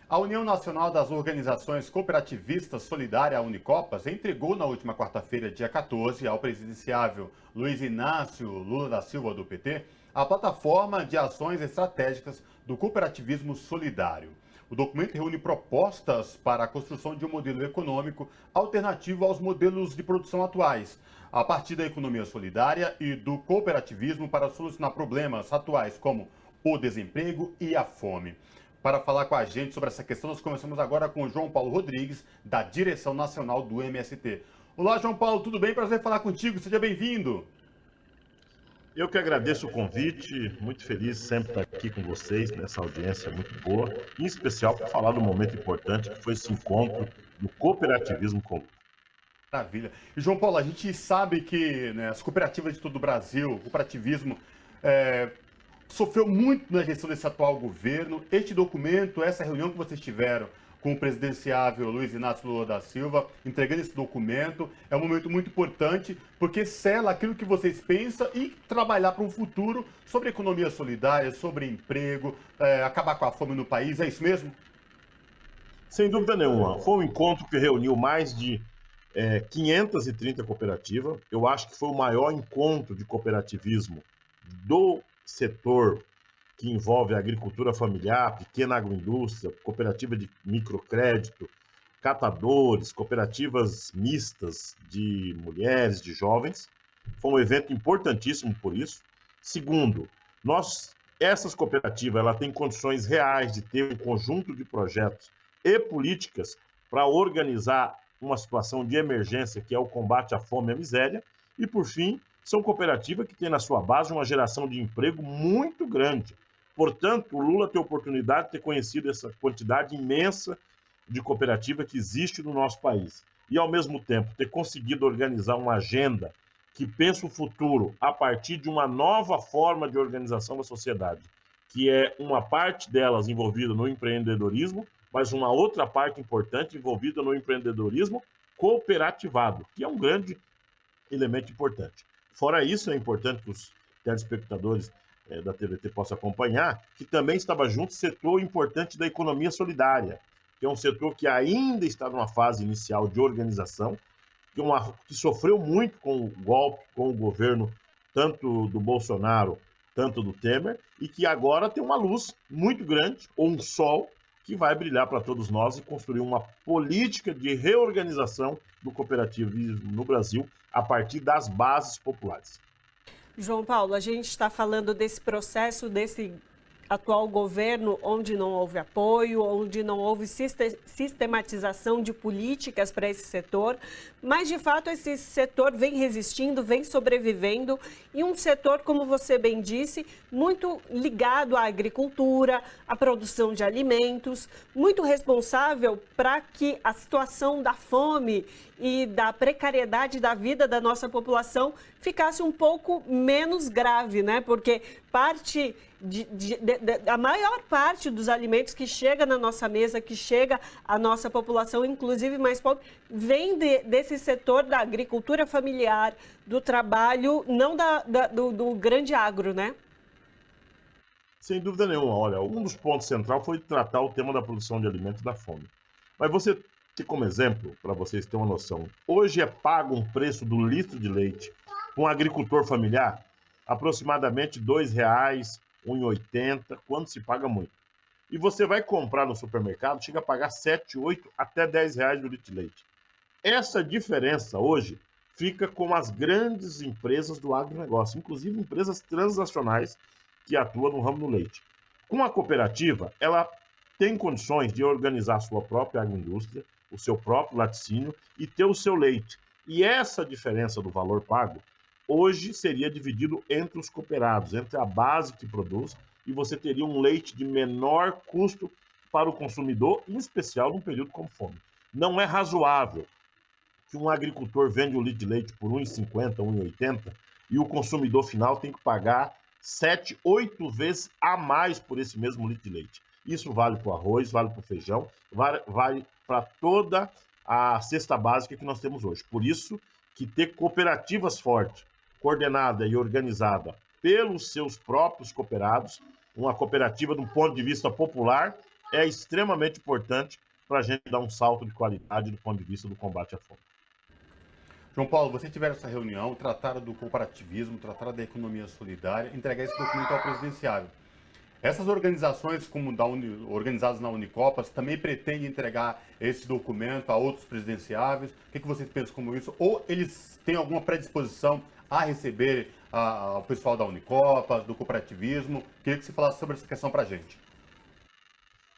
A União Nacional das Organizações Cooperativistas Solidária, a Unicopas, entregou na última quarta-feira, dia 14, ao presidenciável Luiz Inácio Lula da Silva, do PT, a plataforma de ações estratégicas do cooperativismo solidário. O documento reúne propostas para a construção de um modelo econômico alternativo aos modelos de produção atuais, a partir da economia solidária e do cooperativismo para solucionar problemas atuais como o desemprego e a fome. Para falar com a gente sobre essa questão, nós começamos agora com o João Paulo Rodrigues, da direção nacional do MST. Olá, João Paulo, tudo bem? Prazer falar contigo, seja bem-vindo. Eu que agradeço o convite, muito feliz sempre estar aqui com vocês, nessa audiência muito boa, em especial para falar do momento importante que foi esse encontro do cooperativismo com. Maravilha. E, João Paulo, a gente sabe que, né, as cooperativas de todo o Brasil, o cooperativismo, sofreu muito na gestão desse atual governo. Este documento, essa reunião que vocês tiveram com o presidenciável Luiz Inácio Lula da Silva, entregando esse documento, é um momento muito importante, porque sela aquilo que vocês pensam e trabalhar para um futuro sobre economia solidária, sobre emprego, acabar com a fome no país, é isso mesmo? Sem dúvida nenhuma, foi um encontro que reuniu mais de 530 cooperativas. Eu acho que foi o maior encontro de cooperativismo do setor que envolve a agricultura familiar, pequena agroindústria, cooperativa de microcrédito, catadores, cooperativas mistas de mulheres, de jovens. Foi um evento importantíssimo por isso. Segundo, essas cooperativas ela têm condições reais de ter um conjunto de projetos e políticas para organizar uma situação de emergência, que é o combate à fome e à miséria. E, por fim, são cooperativas que têm na sua base uma geração de emprego muito grande. Portanto, o Lula tem a oportunidade de ter conhecido essa quantidade imensa de cooperativa que existe no nosso país. E, ao mesmo tempo, ter conseguido organizar uma agenda que pensa o futuro a partir de uma nova forma de organização da sociedade, que é uma parte delas envolvida no empreendedorismo, mas uma outra parte importante envolvida no empreendedorismo cooperativado, que é um grande elemento importante. Fora isso, é importante que os telespectadores da TVT possam acompanhar, que também estava junto o setor importante da economia solidária, que é um setor que ainda está numa fase inicial de organização, que sofreu muito com o golpe, com o governo, tanto do Bolsonaro, tanto do Temer, e que agora tem uma luz muito grande, ou um sol, que vai brilhar para todos nós e construir uma política de reorganização do cooperativismo no Brasil a partir das bases populares. João Paulo, a gente está falando desse processo, desse atual governo onde não houve apoio, onde não houve sistematização de políticas para esse setor, mas de fato esse setor vem resistindo, vem sobrevivendo e um setor, como você bem disse, muito ligado à agricultura, à produção de alimentos, muito responsável para que a situação da fome e da precariedade da vida da nossa população ficasse um pouco menos grave, né? Porque a maior parte dos alimentos que chega na nossa mesa, que chega à nossa população, inclusive mais pobre, vem desse setor da agricultura familiar, do trabalho, não do grande agro, né? Sem dúvida nenhuma. Olha, um dos pontos centrais foi tratar o tema da produção de alimentos e da fome. Mas você ter como exemplo, para vocês terem uma noção, hoje é pago um preço do litro de leite para um agricultor familiar aproximadamente R$ 2,00, R$ 1,80, quando se paga muito. E você vai comprar no supermercado, chega a pagar 7, 8, até R$ 10 do litro de leite. Essa diferença hoje fica com as grandes empresas do agronegócio, inclusive empresas transnacionais que atuam no ramo do leite. Com a cooperativa, ela tem condições de organizar a sua própria agroindústria, o seu próprio laticínio e ter o seu leite. E essa diferença do valor pago hoje seria dividido entre os cooperados, entre a base que produz, e você teria um leite de menor custo para o consumidor, em especial num período como fome. Não é razoável que um agricultor vende um litro de leite por R$ 1,50, R$ 1,80 e o consumidor final tem que pagar 7, 8 vezes a mais por esse mesmo litro de leite. Isso vale para o arroz, vale para o feijão, vale para toda a cesta básica que nós temos hoje. Por isso que ter cooperativas fortes, coordenada e organizada pelos seus próprios cooperados, uma cooperativa de um ponto de vista popular, é extremamente importante para a gente dar um salto de qualidade do ponto de vista do combate à fome. João Paulo, você tiver essa reunião, trataram do cooperativismo, trataram da economia solidária, entregar esse documento ao presidenciável. Essas organizações como organizadas na Unicopas também pretendem entregar esse documento a outros presidenciáveis? O que vocês pensam como isso? Ou eles têm alguma predisposição a receber o pessoal da Unicopas, do cooperativismo? Queria que você falasse sobre essa questão para a gente.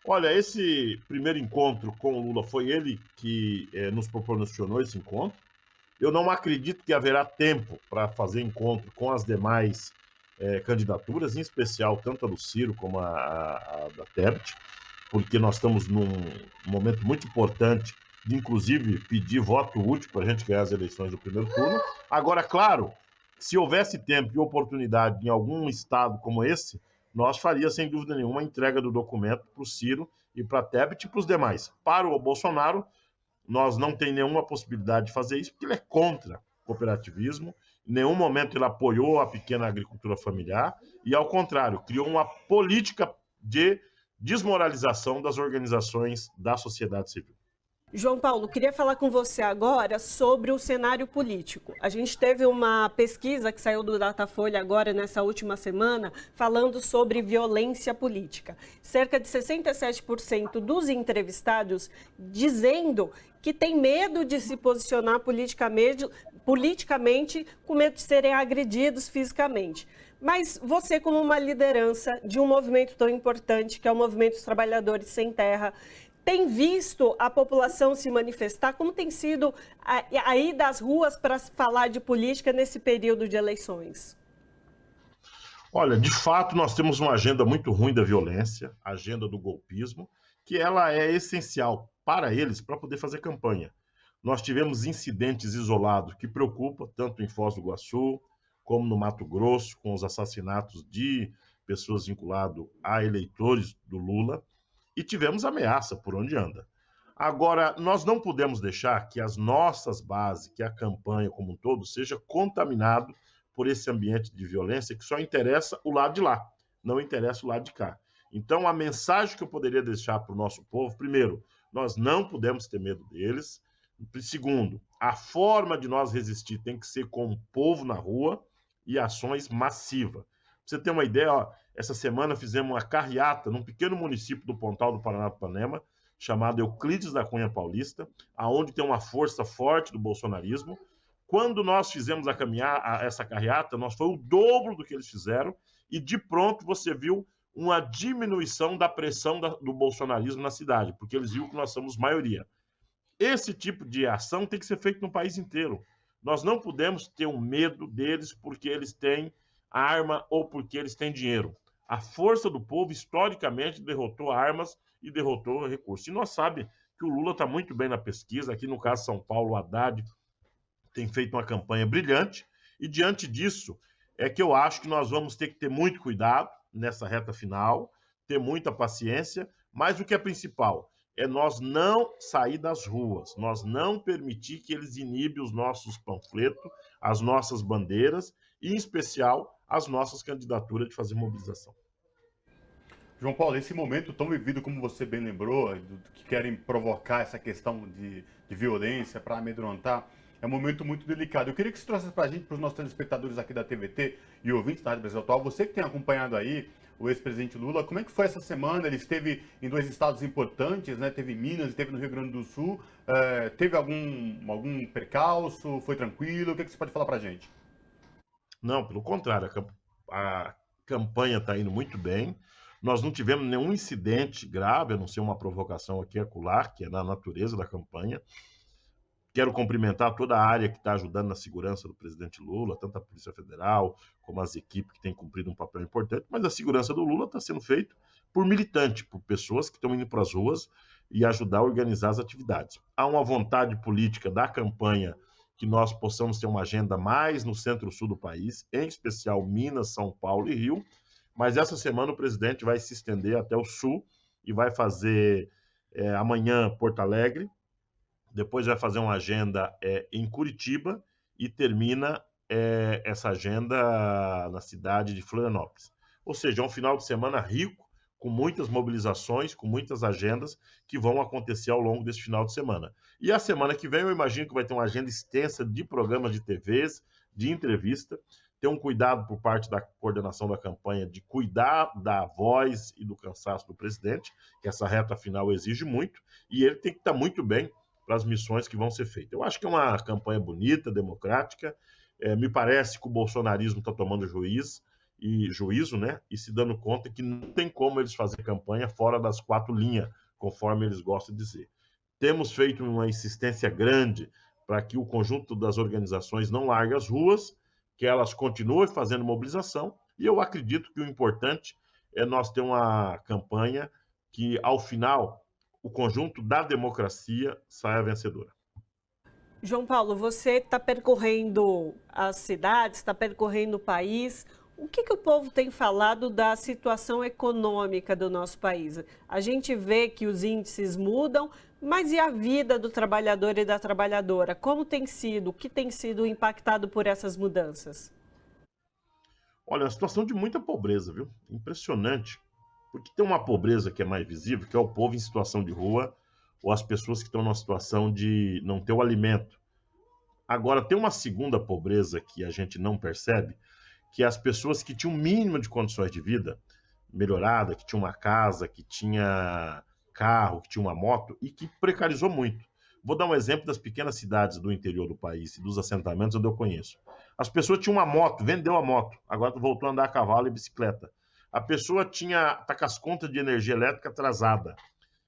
Olha, esse primeiro encontro com o Lula foi ele que nos proporcionou esse encontro. Eu não acredito que haverá tempo para fazer encontro com as demais candidaturas, em especial tanto a do Ciro como a da Tebet, porque nós estamos num momento muito importante de, inclusive, pedir voto útil para a gente ganhar as eleições do primeiro turno. Agora, claro, se houvesse tempo e oportunidade em algum estado como esse, nós faríamos, sem dúvida nenhuma, a entrega do documento para o Ciro e para a Tebet e para os demais. Para o Bolsonaro, nós não tem nenhuma possibilidade de fazer isso, porque ele é contra o cooperativismo. Em nenhum momento ele apoiou a pequena agricultura familiar e, ao contrário, criou uma política de desmoralização das organizações da sociedade civil. João Paulo, queria falar com você agora sobre o cenário político. A gente teve uma pesquisa que saiu do Datafolha agora, nessa última semana, falando sobre violência política. Cerca de 67% dos entrevistados dizendo que tem medo de se posicionar politicamente com medo de serem agredidos fisicamente. Mas você, como uma liderança de um movimento tão importante, que é o Movimento dos Trabalhadores Sem Terra, tem visto a população se manifestar? Como tem sido a ida às ruas para falar de política nesse período de eleições? Olha, de fato, nós temos uma agenda muito ruim da violência, a agenda do golpismo, que ela é essencial para eles para poder fazer campanha. Nós tivemos incidentes isolados que preocupam, tanto em Foz do Iguaçu, como no Mato Grosso, com os assassinatos de pessoas vinculadas a eleitores do Lula, e tivemos ameaça por onde anda. Agora, nós não podemos deixar que as nossas bases, que a campanha como um todo, seja contaminado por esse ambiente de violência que só interessa o lado de lá, não interessa o lado de cá. Então, a mensagem que eu poderia deixar para o nosso povo, primeiro, nós não podemos ter medo deles. Segundo, a forma de nós resistir tem que ser com o povo na rua e ações massivas. Pra você ter uma ideia, ó, essa semana fizemos uma carreata num pequeno município do Pontal do Paranapanema, chamado Euclides da Cunha Paulista, aonde tem uma força forte do bolsonarismo. Quando nós fizemos essa carreata, nós foi o dobro do que eles fizeram, e de pronto você viu uma diminuição da pressão do bolsonarismo na cidade, porque eles viram que nós somos maioria. Esse tipo de ação tem que ser feito no país inteiro. Nós não podemos ter um medo deles porque eles têm arma ou porque eles têm dinheiro. A força do povo, historicamente, derrotou armas e derrotou recursos. E nós sabemos que o Lula está muito bem na pesquisa. Aqui no caso de São Paulo, o Haddad tem feito uma campanha brilhante. E diante disso, é que eu acho que nós vamos ter que ter muito cuidado nessa reta final, ter muita paciência, mas o que é principal é nós não sair das ruas, nós não permitir que eles inibem os nossos panfletos, as nossas bandeiras e, em especial, as nossas candidaturas de fazer mobilização. João Paulo, esse momento tão vivido, como você bem lembrou, que querem provocar essa questão de violência para amedrontar, é um momento muito delicado. Eu queria que você trouxesse para a gente, para os nossos telespectadores aqui da TVT e ouvintes da Rádio Brasil Atual, você que tem acompanhado aí o ex-presidente Lula, como é que foi essa semana? Ele esteve em 2 estados importantes, né? Teve em Minas e teve no Rio Grande do Sul. Teve algum percalço? Foi tranquilo? O que você pode falar para a gente? Não, pelo contrário, a campanha está indo muito bem. Nós não tivemos nenhum incidente grave, a não ser uma provocação aqui acolá, que é na natureza da campanha. Quero cumprimentar toda a área que está ajudando na segurança do presidente Lula, tanto a Polícia Federal como as equipes que têm cumprido um papel importante, mas a segurança do Lula está sendo feita por militantes, por pessoas que estão indo para as ruas e ajudar a organizar as atividades. Há uma vontade política da campanha que nós possamos ter uma agenda mais no centro-sul do país, em especial Minas, São Paulo e Rio, mas essa semana o presidente vai se estender até o sul e vai fazer amanhã Porto Alegre, depois vai fazer uma agenda em Curitiba e termina essa agenda na cidade de Florianópolis. Ou seja, é um final de semana rico, com muitas mobilizações, com muitas agendas que vão acontecer ao longo desse final de semana. E a semana que vem eu imagino que vai ter uma agenda extensa de programas de TVs, de entrevista, ter um cuidado por parte da coordenação da campanha de cuidar da voz e do cansaço do presidente, que essa reta final exige muito, e ele tem que estar muito bem para as missões que vão ser feitas. Eu acho que é uma campanha bonita, democrática, me parece que o bolsonarismo está tomando juízo, né? E se dando conta que não tem como eles fazer campanha fora das 4 linhas, conforme eles gostam de dizer. Temos feito uma insistência grande para que o conjunto das organizações não largue as ruas, que elas continuem fazendo mobilização, e eu acredito que o importante é nós ter uma campanha que, ao final, o conjunto da democracia saia vencedora. João Paulo, você está percorrendo as cidades, está percorrendo o país. O que o povo tem falado da situação econômica do nosso país? A gente vê que os índices mudam, mas e a vida do trabalhador e da trabalhadora? Como tem sido? O que tem sido impactado por essas mudanças? Olha, é uma situação de muita pobreza, viu? Impressionante. Porque tem uma pobreza que é mais visível, que é o povo em situação de rua, ou as pessoas que estão numa situação de não ter o alimento. Agora, tem uma segunda pobreza que a gente não percebe, que é as pessoas que tinham o mínimo de condições de vida melhorada, que tinham uma casa, que tinha carro, que tinha uma moto, e que precarizou muito. Vou dar um exemplo das pequenas cidades do interior do país e dos assentamentos onde eu conheço. As pessoas tinham uma moto, vendeu a moto, agora voltou a andar a cavalo e bicicleta. A pessoa está com as contas de energia elétrica atrasada.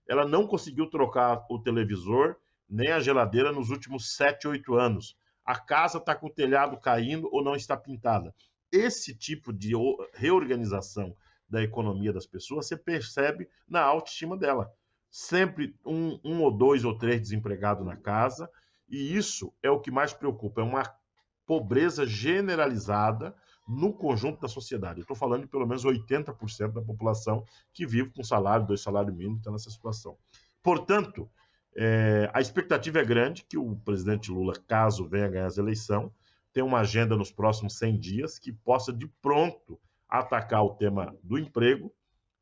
Ela não conseguiu trocar o televisor nem a geladeira nos últimos 7, 8 anos. A casa está com o telhado caindo ou não está pintada. Esse tipo de reorganização da economia das pessoas você percebe na autoestima dela. Sempre um ou dois ou três desempregados na casa, e isso é o que mais preocupa, é uma pobreza generalizada no conjunto da sociedade. Eu estou falando de pelo menos 80% da população que vive com salário, 2 salários mínimos, está nessa situação. Portanto, a expectativa é grande que o presidente Lula, caso venha ganhar as eleições, tenha uma agenda nos próximos 100 dias que possa de pronto atacar o tema do emprego,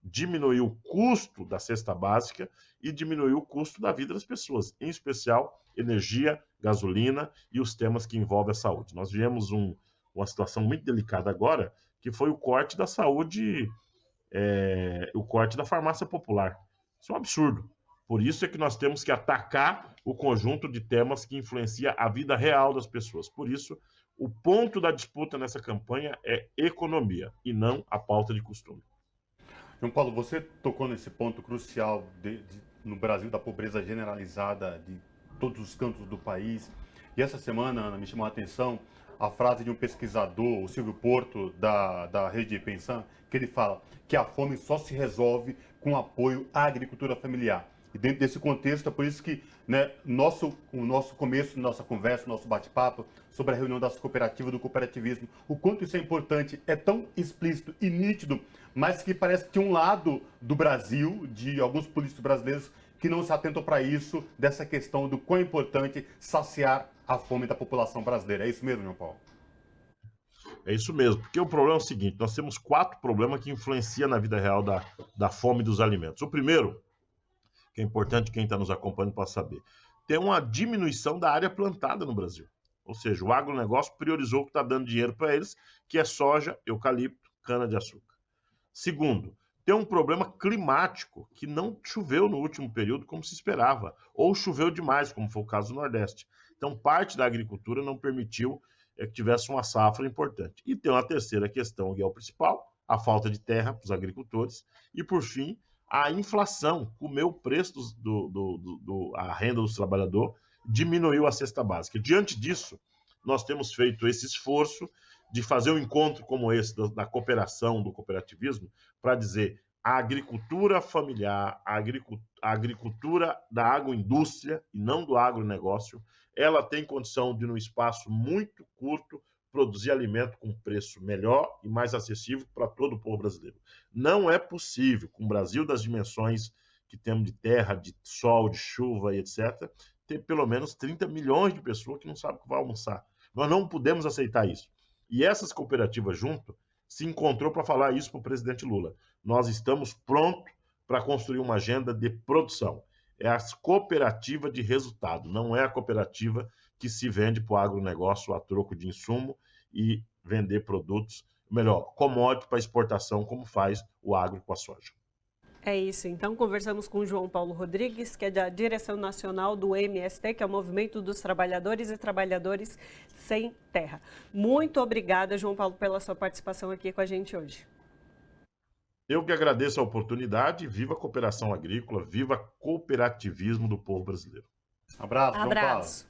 diminuir o custo da cesta básica e diminuir o custo da vida das pessoas, em especial energia, gasolina e os temas que envolvem a saúde. Nós vivemos uma situação muito delicada agora, que foi o corte da saúde, o corte da farmácia popular. Isso é um absurdo. Por isso é que nós temos que atacar o conjunto de temas que influencia a vida real das pessoas. Por isso, o ponto da disputa nessa campanha é economia e não a pauta de costume. João Paulo, você tocou nesse ponto crucial no Brasil da pobreza generalizada de todos os cantos do país. E essa semana, Ana, me chamou a atenção a frase de um pesquisador, o Silvio Porto, da Rede Pensão, que ele fala que a fome só se resolve com apoio à agricultura familiar. E dentro desse contexto, é por isso que, né, o nosso começo, nossa conversa, nosso bate-papo sobre a reunião das cooperativas, do cooperativismo, o quanto isso é importante, é tão explícito e nítido, mas que parece que um lado do Brasil, de alguns políticos brasileiros, que não se atentam para isso, dessa questão do quão é importante saciar a fome da população brasileira. É isso mesmo, João Paulo? É isso mesmo, porque o problema é o seguinte, nós temos 4 problemas que influenciam na vida real da fome dos alimentos. O primeiro, que é importante quem está nos acompanhando para saber, tem uma diminuição da área plantada no Brasil. Ou seja, o agronegócio priorizou o que está dando dinheiro para eles, que é soja, eucalipto, cana-de-açúcar. Segundo, tem um problema climático, que não choveu no último período como se esperava, ou choveu demais, como foi o caso do Nordeste. Então, parte da agricultura não permitiu que tivesse uma safra importante. E tem uma terceira questão, que é o principal, a falta de terra para os agricultores. E, por fim, a inflação comeu o preço a renda dos trabalhadores, diminuiu a cesta básica. Diante disso, nós temos feito esse esforço de fazer um encontro como esse da cooperação, do cooperativismo, para dizer a agricultura familiar, a agricultura da agroindústria e não do agronegócio, ela tem condição de, num espaço muito curto, produzir alimento com preço melhor e mais acessível para todo o povo brasileiro. Não é possível, com o Brasil das dimensões que temos de terra, de sol, de chuva e etc., ter pelo menos 30 milhões de pessoas que não sabem o que vai almoçar. Nós não podemos aceitar isso. E essas cooperativas junto se encontrou para falar isso para o presidente Lula. nós estamos prontos para construir uma agenda de produção. É a cooperativa de resultado, não é a cooperativa que se vende para o agronegócio a troco de insumo e vender produtos, melhor, commodity para exportação, como faz o agro com a soja. É isso, então conversamos com o João Paulo Rodrigues, que é da direção nacional do MST, que é o Movimento dos Trabalhadores e Trabalhadores Sem Terra. Muito obrigada, João Paulo, pela sua participação aqui com a gente hoje. Eu que agradeço a oportunidade, viva a cooperação agrícola, viva cooperativismo do povo brasileiro. Abraço, João Paulo. Abraço.